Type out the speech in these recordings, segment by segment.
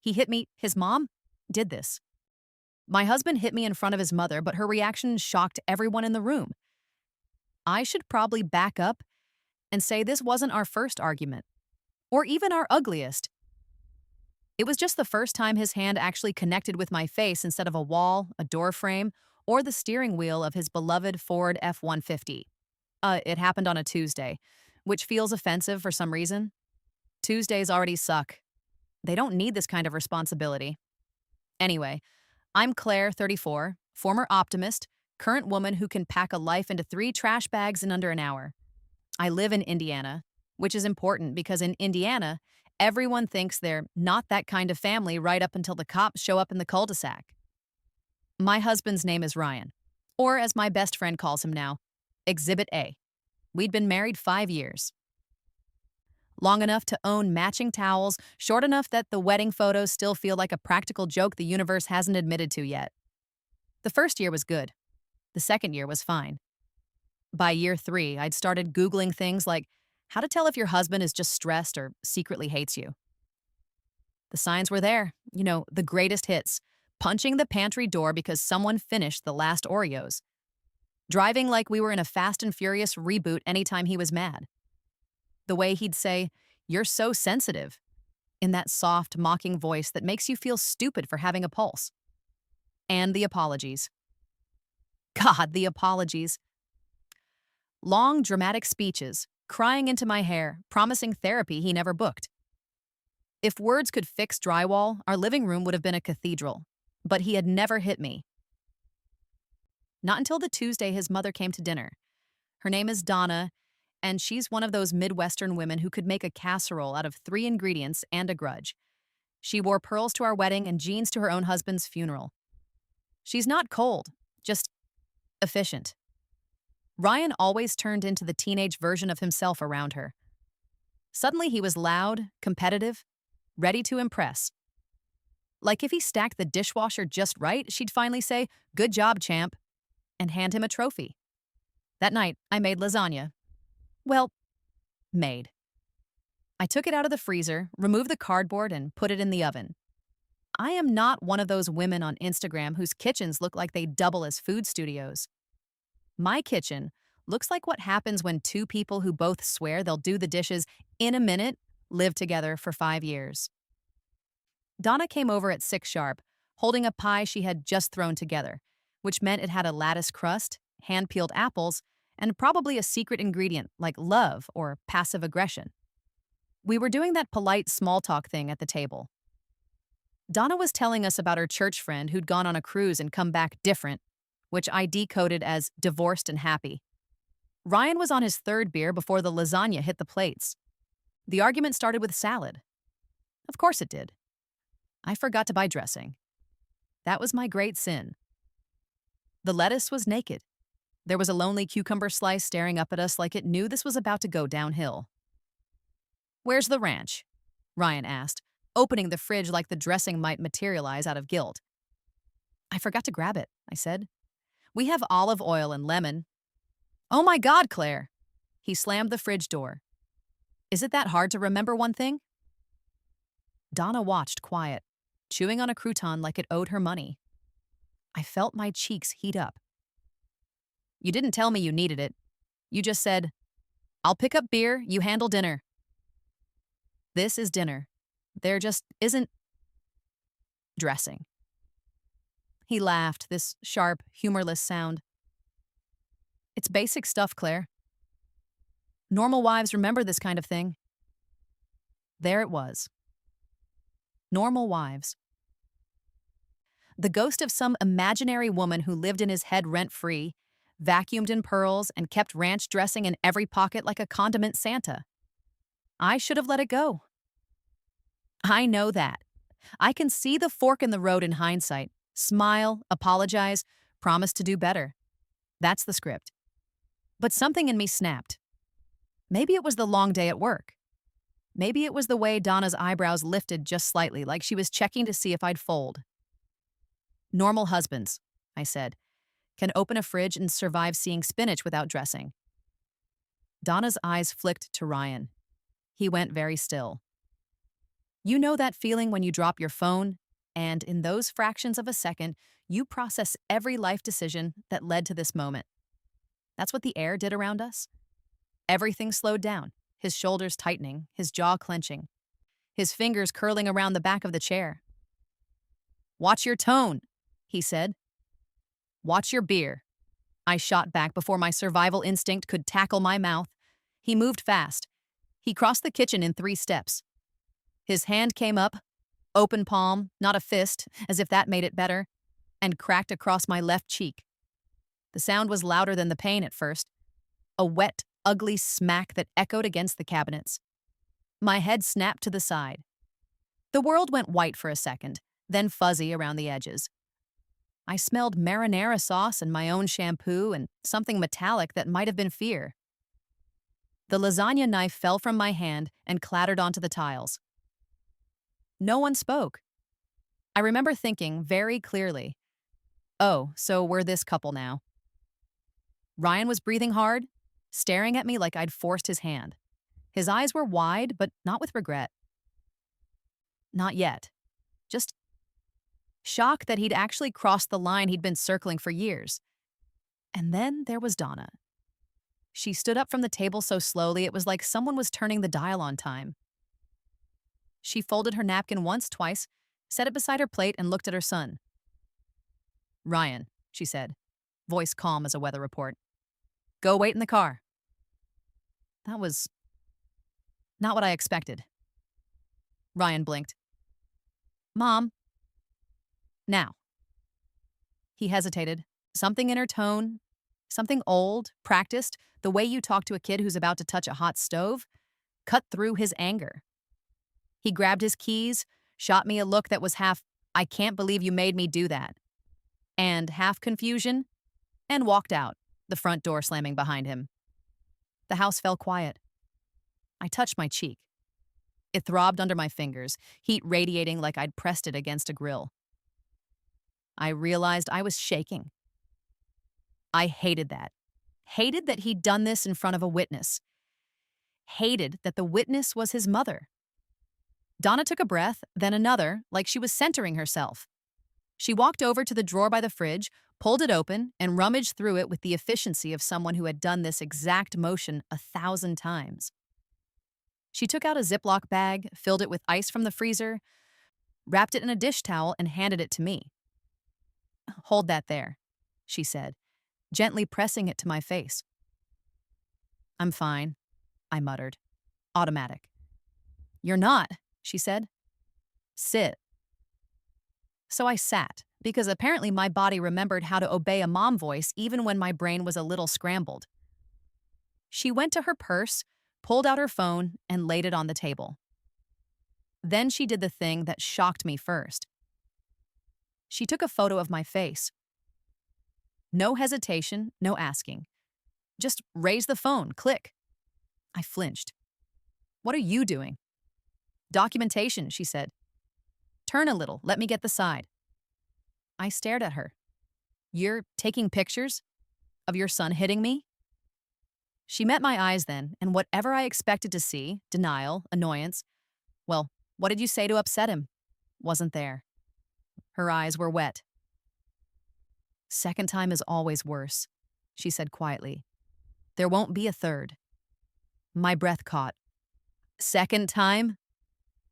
He hit me. His mom did this. My husband hit me in front of his mother, but her reaction shocked everyone in the room. I should probably back up and say this wasn't our first argument, or even our ugliest. It was just the first time his hand actually connected with my face instead of a wall, a door frame, or the steering wheel of his beloved Ford F-150. It happened on a Tuesday, which feels offensive for some reason. Tuesdays already suck. They don't need this kind of responsibility. Anyway, I'm Claire, 34, former optimist, current woman who can pack a life into 3 trash bags in under an hour. I live in Indiana, which is important because in Indiana, everyone thinks they're not that kind of family right up until the cops show up in the cul-de-sac. My husband's name is Ryan, or as my best friend calls him now, Exhibit A. We'd been married 5 years. Long enough to own matching towels, short enough that the wedding photos still feel like a practical joke the universe hasn't admitted to yet. The first year was good. The second year was fine. By year 3, I'd started Googling things like how to tell if your husband is just stressed or secretly hates you. The signs were there, the greatest hits. Punching the pantry door because someone finished the last Oreos. Driving like we were in a Fast and Furious reboot anytime he was mad. The way he'd say, "You're so sensitive," in that soft, mocking voice that makes you feel stupid for having a pulse. And the apologies. God, the apologies. Long, dramatic speeches, crying into my hair, promising therapy he never booked. If words could fix drywall, our living room would have been a cathedral. But he had never hit me. Not until the Tuesday his mother came to dinner. Her name is Donna, and she's one of those Midwestern women who could make a casserole out of 3 ingredients and a grudge. She wore pearls to our wedding and jeans to her own husband's funeral. She's not cold, just efficient. Ryan always turned into the teenage version of himself around her. Suddenly he was loud, competitive, ready to impress. Like if he stacked the dishwasher just right, she'd finally say, "Good job, champ," and hand him a trophy. That night, I made lasagna. Well, made. I took it out of the freezer, removed the cardboard, and put it in the oven. I am not one of those women on Instagram whose kitchens look like they double as food studios. My kitchen looks like what happens when 2 people who both swear they'll do the dishes in a minute live together for 5 years. Donna came over at 6 sharp, holding a pie she had just thrown together, which meant it had a lattice crust, hand-peeled apples, and probably a secret ingredient like love or passive aggression. We were doing that polite small talk thing at the table. Donna was telling us about her church friend who'd gone on a cruise and come back different, which I decoded as divorced and happy. Ryan was on his 3rd beer before the lasagna hit the plates. The argument started with salad. Of course it did. I forgot to buy dressing. That was my great sin. The lettuce was naked. There was a lonely cucumber slice staring up at us like it knew this was about to go downhill. "Where's the ranch?" Ryan asked, opening the fridge like the dressing might materialize out of guilt. "I forgot to grab it," I said. "We have olive oil and lemon." "Oh my God, Claire!" He slammed the fridge door. "Is it that hard to remember one thing?" Donna watched quiet, chewing on a crouton like it owed her money. I felt my cheeks heat up. "You didn't tell me you needed it. You just said, 'I'll pick up beer, you handle dinner.' This is dinner. There just isn't dressing." He laughed, this sharp, humorless sound. "It's basic stuff, Claire. Normal wives remember this kind of thing." There it was. Normal wives. The ghost of some imaginary woman who lived in his head rent-free, vacuumed in pearls, and kept ranch dressing in every pocket like a condiment Santa. I should have let it go. I know that. I can see the fork in the road in hindsight. Smile, apologize, promise to do better. That's the script. But something in me snapped. Maybe it was the long day at work. Maybe it was the way Donna's eyebrows lifted just slightly, like she was checking to see if I'd fold. "Normal husbands," I said, "can open a fridge and survive seeing spinach without dressing." Donna's eyes flicked to Ryan. He went very still. You know that feeling when you drop your phone, and in those fractions of a second, you process every life decision that led to this moment. That's what the air did around us. Everything slowed down, his shoulders tightening, his jaw clenching, his fingers curling around the back of the chair. "Watch your tone," he said. "Watch your beer." I shot back before my survival instinct could tackle my mouth. He moved fast. He crossed the kitchen in 3 steps. His hand came up, open palm, not a fist, as if that made it better, and cracked across my left cheek. The sound was louder than the pain at first, a wet, ugly smack that echoed against the cabinets. My head snapped to the side. The world went white for a second, then fuzzy around the edges. I smelled marinara sauce and my own shampoo and something metallic that might have been fear. The lasagna knife fell from my hand and clattered onto the tiles. No one spoke. I remember thinking very clearly, oh, so we're this couple now. Ryan was breathing hard, staring at me like I'd forced his hand. His eyes were wide, but not with regret. Not yet. Just shock that he'd actually crossed the line he'd been circling for years. And then there was Donna. She stood up from the table so slowly it was like someone was turning the dial on time. She folded her napkin once, twice, set it beside her plate, and looked at her son. "Ryan," she said, voice calm as a weather report. "Go wait in the car." That was not what I expected. Ryan blinked. "Mom." "Now." He hesitated. Something in her tone, something old, practiced, the way you talk to a kid who's about to touch a hot stove, cut through his anger. He grabbed his keys, shot me a look that was half, "I can't believe you made me do that," and half confusion, and walked out, the front door slamming behind him. The house fell quiet. I touched my cheek. It throbbed under my fingers, heat radiating like I'd pressed it against a grill. I realized I was shaking. I hated that. Hated that he'd done this in front of a witness. Hated that the witness was his mother. Donna took a breath, then another, like she was centering herself. She walked over to the drawer by the fridge, pulled it open, and rummaged through it with the efficiency of someone who had done this exact motion 1,000 times. She took out a Ziploc bag, filled it with ice from the freezer, wrapped it in a dish towel, and handed it to me. "Hold that there," she said, gently pressing it to my face. "I'm fine," I muttered. Automatic. "You're not," she said. "Sit." So I sat, because apparently my body remembered how to obey a mom voice even when my brain was a little scrambled. She went to her purse, pulled out her phone, and laid it on the table. Then she did the thing that shocked me first. She took a photo of my face. No hesitation, no asking. Just raise the phone, click. I flinched. "What are you doing?" "Documentation," she said. "Turn a little, let me get the side." I stared at her. "You're taking pictures of your son hitting me?" She met my eyes then, and whatever I expected to see, denial, annoyance, well, what did you say to upset him? Wasn't there. Her eyes were wet. "Second time is always worse," she said quietly. "There won't be a third." My breath caught. "Second time?"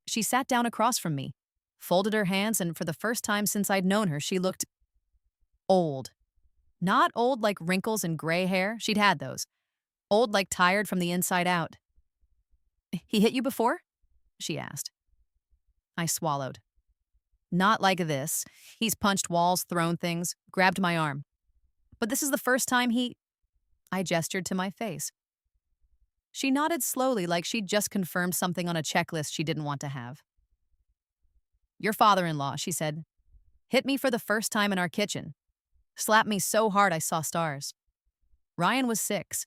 She sat down across from me, folded her hands, and for the first time since I'd known her, she looked old. Not old like wrinkles and gray hair, she'd had those. Old like tired from the inside out. "He hit you before?" she asked. I swallowed. "Not like this. He's punched walls, thrown things, grabbed my arm. But this is the first time he—" I gestured to my face. She nodded slowly like she'd just confirmed something on a checklist she didn't want to have. "Your father-in-law," she said, "hit me for the first time in our kitchen. Slapped me so hard I saw stars. Ryan was 6.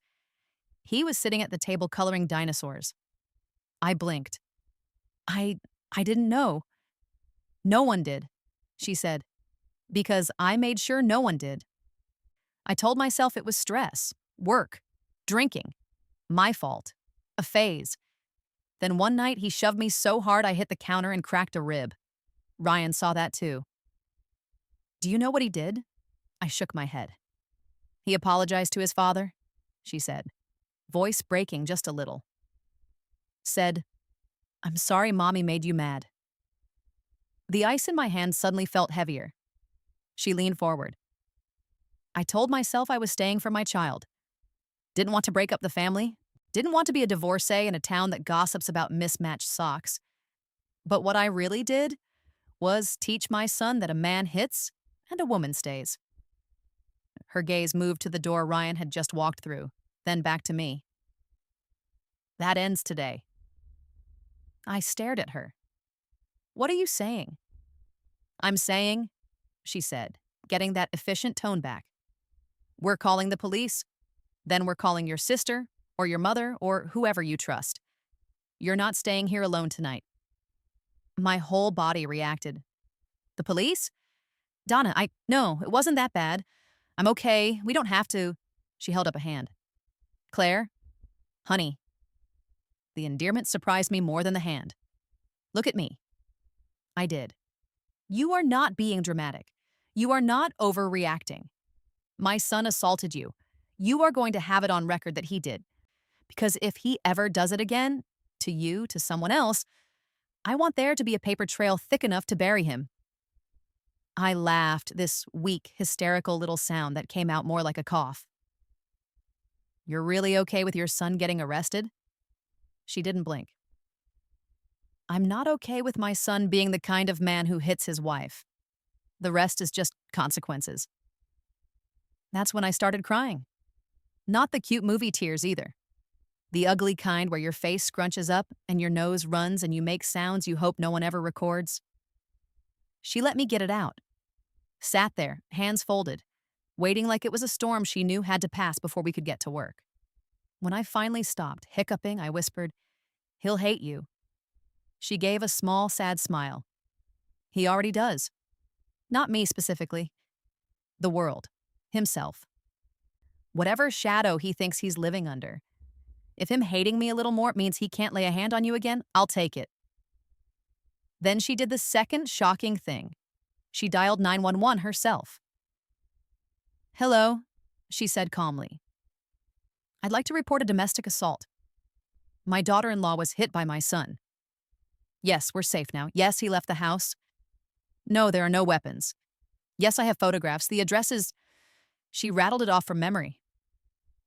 He was sitting at the table coloring dinosaurs." I blinked. I didn't know." "No one did," she said, "because I made sure no one did. I told myself it was stress, work, drinking, my fault, a phase. Then one night, he shoved me so hard I hit the counter and cracked a rib. Ryan saw that too. Do you know what he did? I shook my head. He apologized to his father, she said, voice breaking just a little. Said, I'm sorry Mommy made you mad. The ice in my hand suddenly felt heavier. She leaned forward. I told myself I was staying for my child. Didn't want to break up the family. Didn't want to be a divorcee in a town that gossips about mismatched socks. But what I really did was teach my son that a man hits and a woman stays. Her gaze moved to the door Ryan had just walked through, then back to me. That ends today. I stared at her. What are you saying? I'm saying, she said, getting that efficient tone back. We're calling the police. Then we're calling your sister or your mother or whoever you trust. You're not staying here alone tonight. My whole body reacted. The police? Donna, no, it wasn't that bad. I'm okay. We don't have to. She held up a hand. Claire? Honey. The endearment surprised me more than the hand. Look at me. I did. You are not being dramatic. You are not overreacting. My son assaulted you. You are going to have it on record that he did. Because if he ever does it again, to you, to someone else, I want there to be a paper trail thick enough to bury him. I laughed, this weak, hysterical little sound that came out more like a cough. You're really okay with your son getting arrested? She didn't blink. I'm not okay with my son being the kind of man who hits his wife. The rest is just consequences. That's when I started crying. Not the cute movie tears either. The ugly kind where your face scrunches up and your nose runs and you make sounds you hope no one ever records. She let me get it out. Sat there, hands folded, waiting like it was a storm she knew had to pass before we could get to work. When I finally stopped, hiccuping, I whispered, He'll hate you. She gave a small, sad smile. He already does. Not me specifically. The world. Himself. Whatever shadow he thinks he's living under. If him hating me a little more means he can't lay a hand on you again, I'll take it. Then she did the second shocking thing. She dialed 911 herself. Hello, she said calmly. I'd like to report a domestic assault. My daughter-in-law was hit by my son. Yes, we're safe now. Yes, he left the house. No, there are no weapons. Yes, I have photographs. The address is... She rattled it off from memory.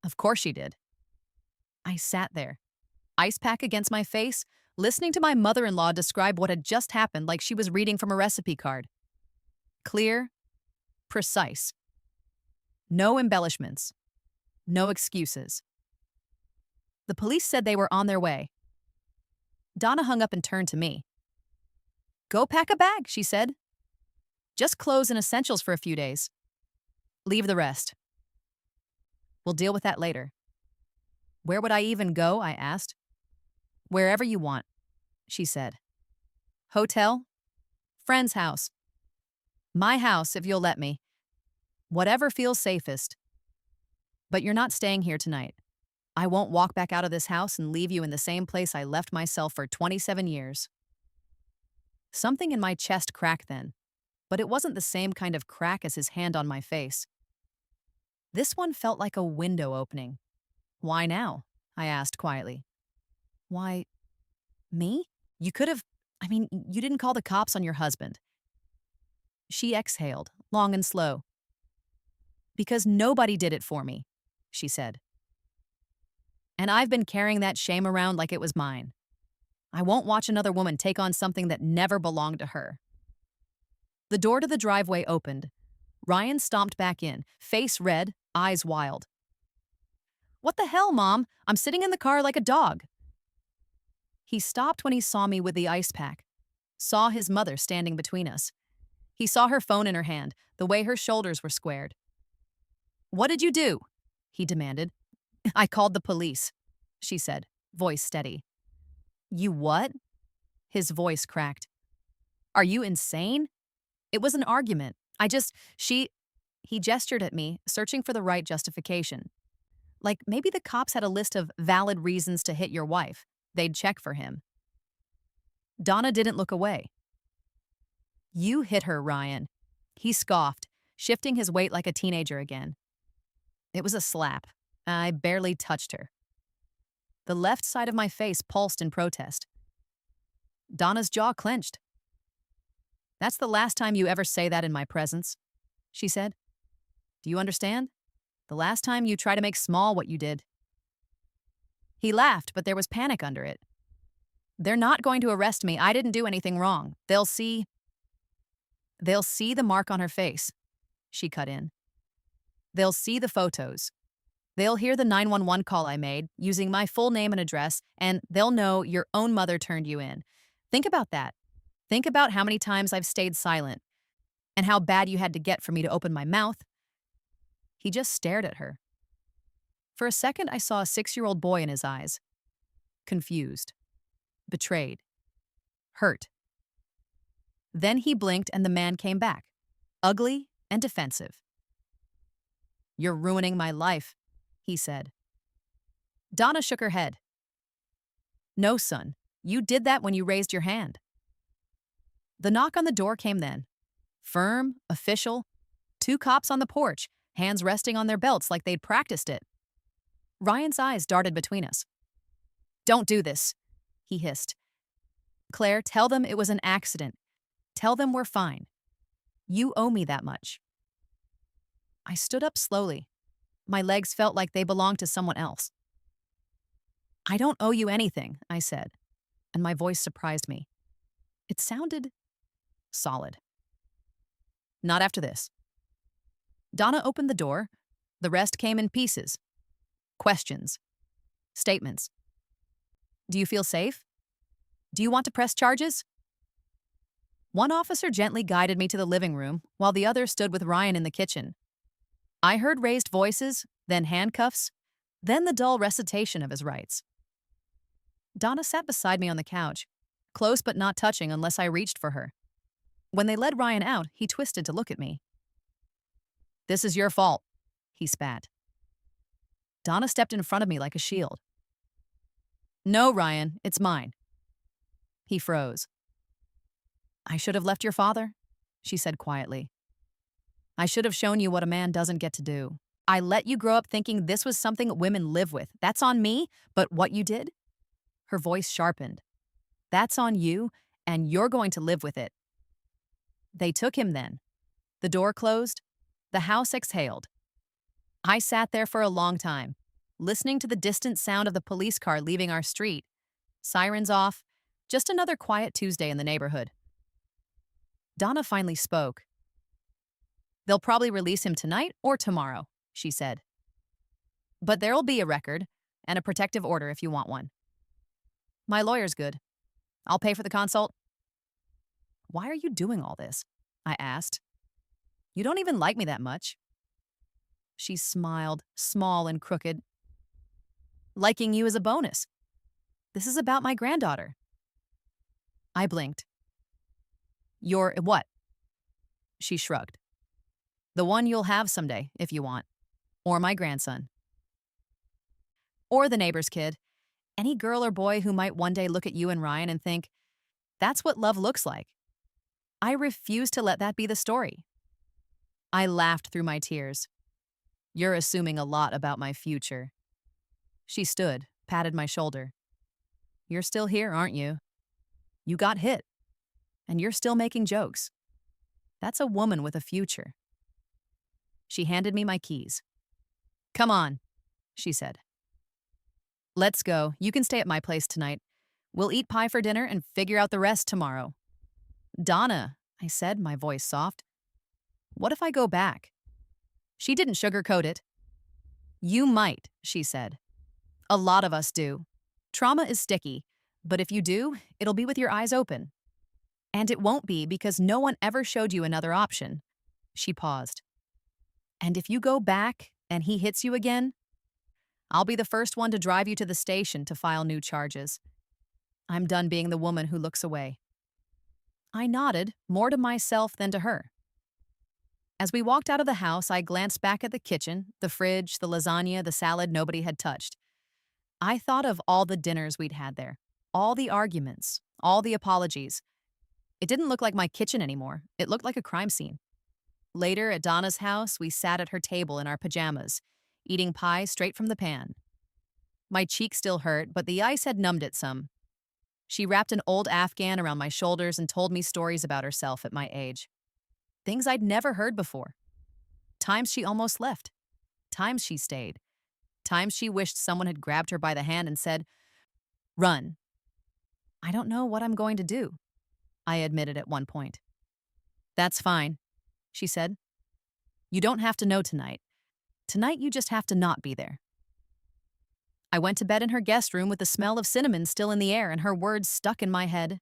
Of course she did. I sat there, ice pack against my face, listening to my mother-in-law describe what had just happened like she was reading from a recipe card. Clear, precise. No embellishments. No excuses. The police said they were on their way. Donna hung up and turned to me. Go pack a bag, she said. Just clothes and essentials for a few days. Leave the rest. We'll deal with that later. Where would I even go? I asked. Wherever you want, she said. Hotel? Friend's house. My house, if you'll let me. Whatever feels safest. But you're not staying here tonight. I won't walk back out of this house and leave you in the same place I left myself for 27 years. Something in my chest cracked then, but it wasn't the same kind of crack as his hand on my face. This one felt like a window opening. Why now? I asked quietly. Why, me? You didn't call the cops on your husband. She exhaled, long and slow. Because nobody did it for me, she said. And I've been carrying that shame around like it was mine. I won't watch another woman take on something that never belonged to her. The door to the driveway opened. Ryan stomped back in, face red, eyes wild. What the hell, Mom? I'm sitting in the car like a dog. He stopped when he saw me with the ice pack, saw his mother standing between us. He saw her phone in her hand, the way her shoulders were squared. What did you do? He demanded. I called the police, she said, voice steady. You what? His voice cracked. Are you insane? It was an argument. He gestured at me, searching for the right justification. Like maybe the cops had a list of valid reasons to hit your wife. they'd check for him. Donna didn't look away. You hit her, Ryan. He scoffed, shifting his weight like a teenager again. It was a slap. I barely touched her. The left side of my face pulsed in protest. Donna's jaw clenched. That's the last time you ever say that in my presence, she said. Do you understand? The last time you try to make small what you did. He laughed, but there was panic under it. They're not going to arrest me. I didn't do anything wrong. They'll see the mark on her face, she cut in. They'll see the photos. They'll hear the 911 call I made using my full name and address, and they'll know your own mother turned you in. Think about that. Think about how many times I've stayed silent and how bad you had to get for me to open my mouth. He just stared at her. For a second, I saw a 6-year-old boy in his eyes. Confused. Betrayed. Hurt. Then he blinked and the man came back, ugly and defensive. You're ruining my life, he said. Donna shook her head. No, son, you did that when you raised your hand. The knock on the door came then. Firm, official, 2 cops on the porch, hands resting on their belts like they'd practiced it. Ryan's eyes darted between us. Don't do this, he hissed. Claire, tell them it was an accident. Tell them we're fine. You owe me that much. I stood up slowly. My legs felt like they belonged to someone else. I don't owe you anything, I said, and my voice surprised me. It sounded solid. Not after this. Donna opened the door. The rest came in pieces. Questions. Statements. Do you feel safe? Do you want to press charges? One officer gently guided me to the living room, while the other stood with Ryan in the kitchen. I heard raised voices, then handcuffs, then the dull recitation of his rights. Donna sat beside me on the couch, close but not touching unless I reached for her. When they led Ryan out, he twisted to look at me. This is your fault, he spat. Donna stepped in front of me like a shield. No, Ryan, it's mine. He froze. I should have left your father, she said quietly. I should have shown you what a man doesn't get to do. I let you grow up thinking this was something women live with. That's on me, but what you did? Her voice sharpened. That's on you, and you're going to live with it. They took him then. The door closed. The house exhaled. I sat there for a long time, listening to the distant sound of the police car leaving our street. Sirens off. Just another quiet Tuesday in the neighborhood. Donna finally spoke. They'll probably release him tonight or tomorrow, she said. But there'll be a record and a protective order if you want one. My lawyer's good. I'll pay for the consult. Why are you doing all this? I asked. You don't even like me that much. She smiled, small and crooked. Liking you is a bonus. This is about my granddaughter. I blinked. Your what? She shrugged. The one you'll have someday, if you want. Or my grandson. Or the neighbor's kid. Any girl or boy who might one day look at you and Ryan and think, that's what love looks like. I refuse to let that be the story. I laughed through my tears. You're assuming a lot about my future. She stood, patted my shoulder. You're still here, aren't you? You got hit. And you're still making jokes. That's a woman with a future. She handed me my keys. Come on, she said. Let's go. You can stay at my place tonight. We'll eat pie for dinner and figure out the rest tomorrow. Donna, I said, my voice soft. What if I go back? She didn't sugarcoat it. You might, she said. A lot of us do. Trauma is sticky, but if you do, it'll be with your eyes open. And it won't be because no one ever showed you another option. She paused. And if you go back and he hits you again, I'll be the first one to drive you to the station to file new charges. I'm done being the woman who looks away. I nodded, more to myself than to her. As we walked out of the house, I glanced back at the kitchen, the fridge, the lasagna, the salad nobody had touched. I thought of all the dinners we'd had there, All the arguments, all the apologies. It didn't look like my kitchen anymore. It looked like a crime scene. Later, at Donna's house, we sat at her table in our pajamas, eating pie straight from the pan. My cheek still hurt, but the ice had numbed it some. She wrapped an old Afghan around my shoulders and told me stories about herself at my age. Things I'd never heard before. Times she almost left. Times she stayed. Times she wished someone had grabbed her by the hand and said, "Run." "I don't know what I'm going to do," I admitted at one point. "That's fine," she said. "You don't have to know tonight. Tonight you just have to not be there." I went to bed in her guest room with the smell of cinnamon still in the air and her words stuck in my head.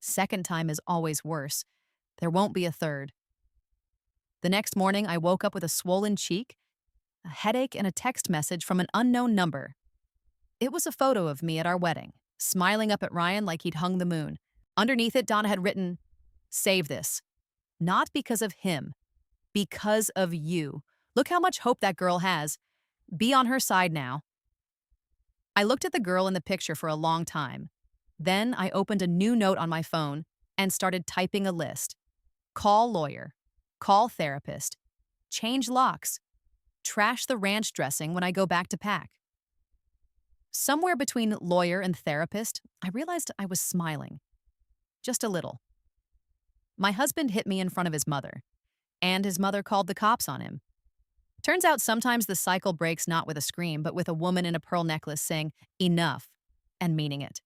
Second time is always worse. There won't be a third. The next morning, I woke up with a swollen cheek, a headache, and a text message from an unknown number. It was a photo of me at our wedding, smiling up at Ryan like he'd hung the moon. Underneath it, Donna had written, "Save this. Not because of him, because of you. Look how much hope that girl has. Be on her side now." I looked at the girl in the picture for a long time. Then I opened a new note on my phone and started typing a list. Call lawyer. Call therapist. Change locks. Trash the ranch dressing when I go back to pack. Somewhere between lawyer and therapist, I realized I was smiling. Just a little. My husband hit me in front of his mother, and his mother called the cops on him. Turns out sometimes the cycle breaks not with a scream, but with a woman in a pearl necklace saying, "Enough," and meaning it.